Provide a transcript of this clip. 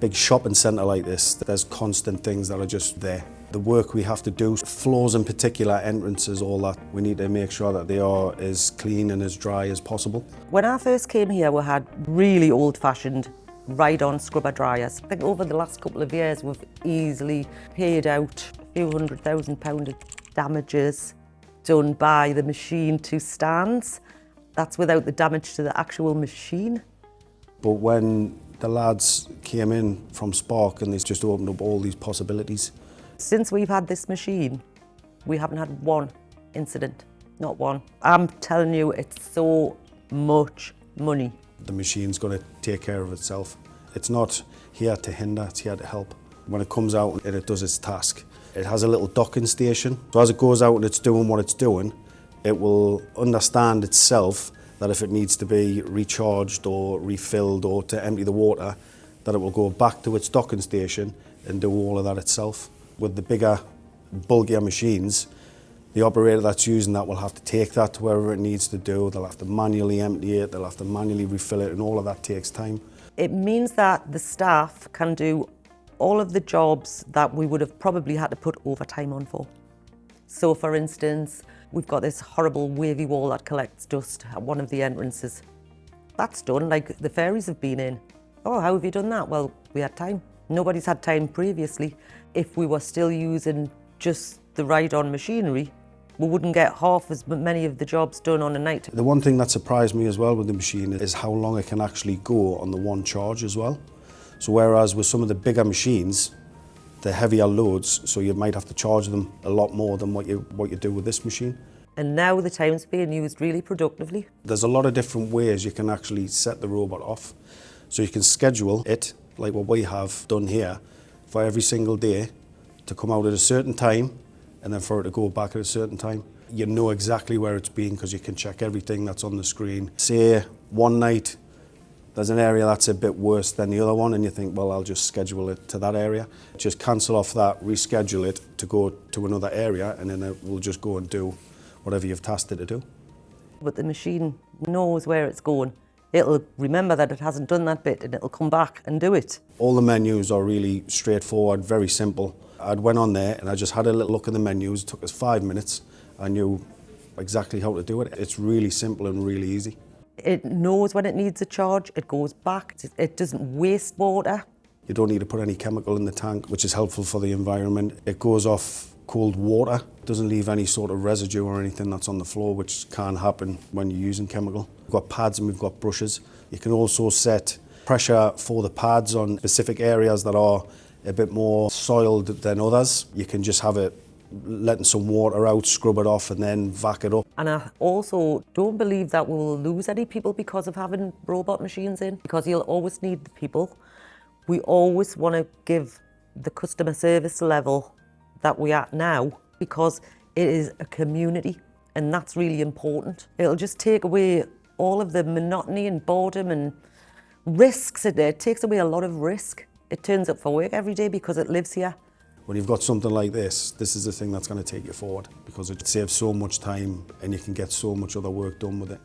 big shopping centre like this, there's constant things that are just there. The work we have to do, floors in particular, entrances, all that, we need to make sure that they are as clean and as dry as possible. When I first came here, we had really old-fashioned ride-on scrubber dryers. I think over the last couple of years, we've easily paid out a few £100,000 of damages done by the machine to stands. That's without the damage to the actual machine. But when the lads came in from SPARK and they just opened up all these possibilities. Since we've had this machine, we haven't had one incident, not one. I'm telling you, it's so much money. The machine's going to take care of itself. It's not here to hinder, it's here to help. When it comes out and it does its task, it has a little docking station. So as it goes out and it's doing what it's doing, it will understand itself that if it needs to be recharged or refilled or to empty the water, that it will go back to its docking station and do all of that itself. With the bigger, bulkier machines, the operator that's using that will have to take that to wherever it needs to do. They'll have to manually empty it, they'll have to manually refill it, and all of that takes time. It means that the staff can do all of the jobs that we would have probably had to put overtime on for. So for instance, we've got this horrible wavy wall that collects dust at one of the entrances. That's done, like the fairies have been in. Oh, how have you done that? Well, we had time. Nobody's had time previously. If we were still using just the ride-on machinery, we wouldn't get half as many of the jobs done on a night. The one thing that surprised me as well with the machine is how long it can actually go on the one charge as well. So whereas with some of the bigger machines, they're heavier loads, so you might have to charge them a lot more than what you do with this machine. And now the time's being used really productively. There's a lot of different ways you can actually set the robot off. So you can schedule it, like what we have done here, for every single day to come out at a certain time and then for it to go back at a certain time. You know exactly where it's been because you can check everything that's on the screen. Say one night there's an area that's a bit worse than the other one and you think, well, I'll just schedule it to that area. Just cancel off that, reschedule it to go to another area, and then it will just go and do whatever you've tasked it to do. But the machine knows where it's going. It'll remember that it hasn't done that bit and it'll come back and do it. All the menus are really straightforward, very simple. I went on there and I just had a little look at the menus. It took us 5 minutes. I knew exactly how to do it. It's really simple and really easy. It knows when it needs a charge, it goes back, it doesn't waste water. You don't need to put any chemical in the tank, which is helpful for the environment. It goes off cold water, doesn't leave any sort of residue or anything that's on the floor, which can happen when you're using chemical. We've got pads and we've got brushes. You can also set pressure for the pads on specific areas that are a bit more soiled than others. You can just have it letting some water out, scrub it off and then vac it up. And I also don't believe that we will lose any people because of having robot machines in, because you'll always need the people. We always want to give the customer service level that we're at now, because it is a community and that's really important. It'll just take away all of the monotony and boredom and risks. It takes away a lot of risk. It turns up for work every day because it lives here. When you've got something like this is the thing that's going to take you forward, because it saves so much time and you can get so much other work done with it.